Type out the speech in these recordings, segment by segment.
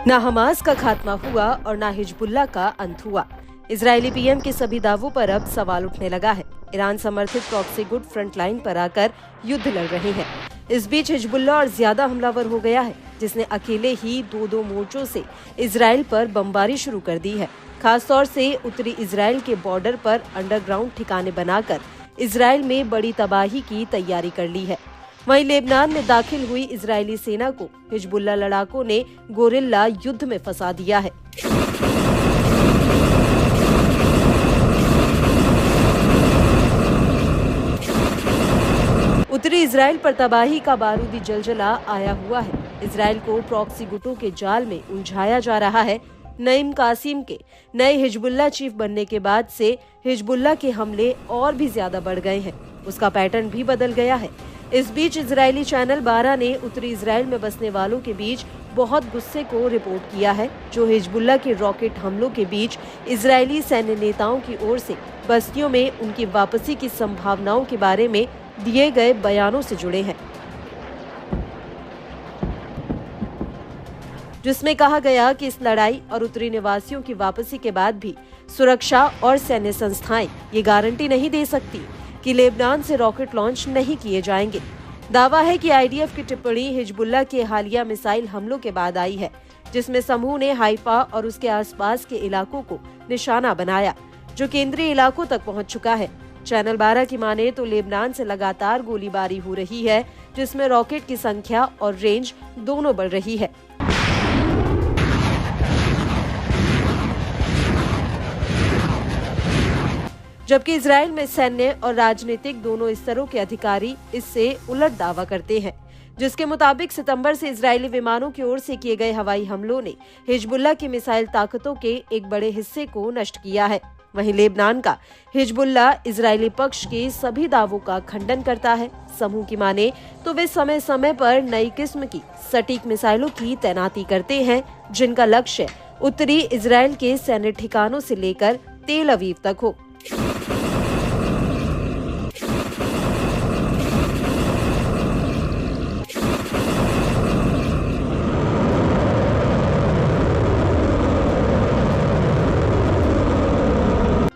ना हमास का खात्मा हुआ और ना हिजबुल्लाह का अंत हुआ। इजरायली पीएम के सभी दावों पर अब सवाल उठने लगा है। ईरान समर्थित प्रॉक्सी गुट फ्रंट लाइन पर आकर युद्ध लड़ रहे हैं। इस बीच हिजबुल्लाह और ज्यादा हमलावर हो गया है, जिसने अकेले ही दो मोर्चों से इजराइल पर बमबारी शुरू कर दी है। खासतौर से उत्तरी इजराइल के बॉर्डर पर अंडरग्राउंड ठिकाने बनाकर इजराइल में बड़ी तबाही की तैयारी कर ली है। वहीं लेबनान में दाखिल हुई इजरायली सेना को हिजबुल्लाह लड़ाकों ने गोरिल्ला युद्ध में फंसा दिया है। उत्तरी इजराइल पर तबाही का बारूदी जलजला आया हुआ है। इजराइल को प्रॉक्सी गुटों के जाल में उलझाया जा रहा है। नईम कासिम के नए हिजबुल्लाह चीफ बनने के बाद से हिजबुल्लाह के हमले और भी ज्यादा बढ़ गए हैं। उसका पैटर्न भी बदल गया है। इस बीच इजरायली चैनल 12 ने उत्तरी इजराइल में बसने वालों के बीच बहुत गुस्से को रिपोर्ट किया है, जो हिजबुल्लाह के रॉकेट हमलों के बीच इजरायली सैन्य नेताओं की ओर से बस्तियों में उनकी वापसी की संभावनाओं के बारे में दिए गए बयानों से जुड़े हैं, जिसमें कहा गया कि इस लड़ाई और उत्तरी निवासियों की वापसी के बाद भी सुरक्षा और सैन्य संस्थाएं ये गारंटी नहीं दे सकती कि लेबनान से रॉकेट लॉन्च नहीं किए जाएंगे। दावा है कि आईडीएफ की टिप्पणी हिजबुल्लाह के हालिया मिसाइल हमलों के बाद आई है, जिसमें समूह ने हाइफा और उसके आसपास के इलाकों को निशाना बनाया, जो केंद्रीय इलाकों तक पहुंच चुका है। चैनल 12 की माने तो लेबनान से लगातार गोलीबारी हो रही है, जिसमें रॉकेट की संख्या और रेंज दोनों बढ़ रही है। जबकि इजराइल में सैन्य और राजनीतिक दोनों स्तरों के अधिकारी इससे उलट दावा करते हैं, जिसके मुताबिक सितंबर से इजरायली विमानों की ओर से किए गए हवाई हमलों ने हिजबुल्लाह की मिसाइल ताकतों के एक बड़े हिस्से को नष्ट किया है। वहीं लेबनान का हिजबुल्लाह इजरायली पक्ष के सभी दावों का खंडन करता है। समूह की माने तो वे समय समय पर नई किस्म की सटीक मिसाइलों की तैनाती करते हैं, जिनका लक्ष्य उत्तरी इजराइल के सैन्य ठिकानों से लेकर तेल अवीव तक हो।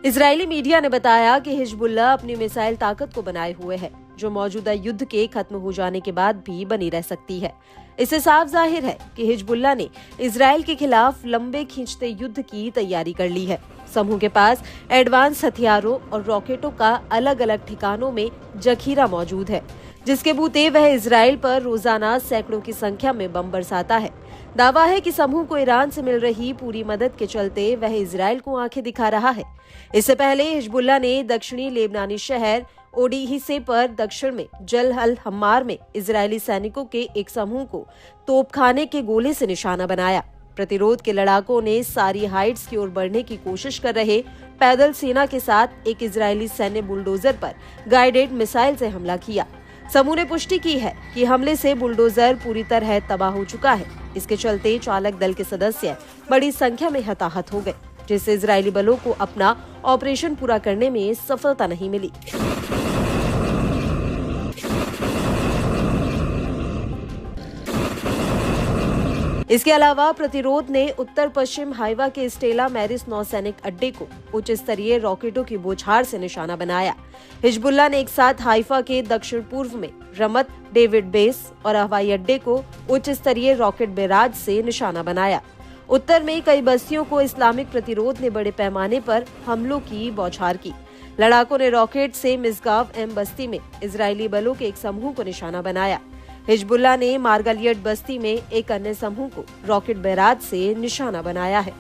इजरायली मीडिया ने बताया कि हिजबुल्लाह अपनी मिसाइल ताकत को बनाए हुए है, जो मौजूदा युद्ध के खत्म हो जाने के बाद भी बनी रह सकती है। इससे साफ जाहिर है कि हिजबुल्लाह ने इजराइल के खिलाफ लंबे खींचते युद्ध की तैयारी कर ली है। समूह के पास एडवांस हथियारों और रॉकेटों का अलग अलग ठिकानों में जखीरा मौजूद है, जिसके बूते वह इजराइल पर रोजाना सैकड़ों की संख्या में बम बरसाता है। दावा है कि समूह को ईरान से मिल रही पूरी मदद के चलते वह इजराइल को आंखें दिखा रहा है। इससे पहले हिजबुल्लाह ने दक्षिणी लेबनानी शहर ओडीहिसे पर दक्षिण में जल अल हम्मार में इजरायली सैनिकों के एक समूह को तोपखाने के गोले से निशाना बनाया। प्रतिरोध के लड़ाकों ने सारी हाइट्स की ओर बढ़ने की कोशिश कर रहे पैदल सेना के साथ एक इजरायली सैन्य बुलडोजर पर गाइडेड मिसाइल से हमला किया। समूह ने पुष्टि की है कि हमले से बुलडोजर पूरी तरह तबाह हो चुका है। इसके चलते चालक दल के सदस्य बड़ी संख्या में हताहत हो गए, जिससे इजरायली बलों को अपना ऑपरेशन पूरा करने में सफलता नहीं मिली। इसके अलावा प्रतिरोध ने उत्तर पश्चिम हाइवा के स्टेला मैरिस नौसैनिक अड्डे को उच्च स्तरीय रॉकेटों की बौछार से निशाना बनाया। हिजबुल्लाह ने एक साथ हाइफा के दक्षिण पूर्व में रमत डेविड बेस और हवाई अड्डे को उच्च स्तरीय रॉकेट बैराज से निशाना बनाया। उत्तर में कई बस्तियों को इस्लामिक प्रतिरोध ने बड़े पैमाने पर हमलों की बौछार की। लड़ाकों ने रॉकेट से मिसगाव एम बस्ती में इजरायली बलों के एक समूह को निशाना बनाया। हिजबुल्लाह ने मार्गालियट बस्ती में एक अन्य समूह को रॉकेट बैराज से निशाना बनाया है।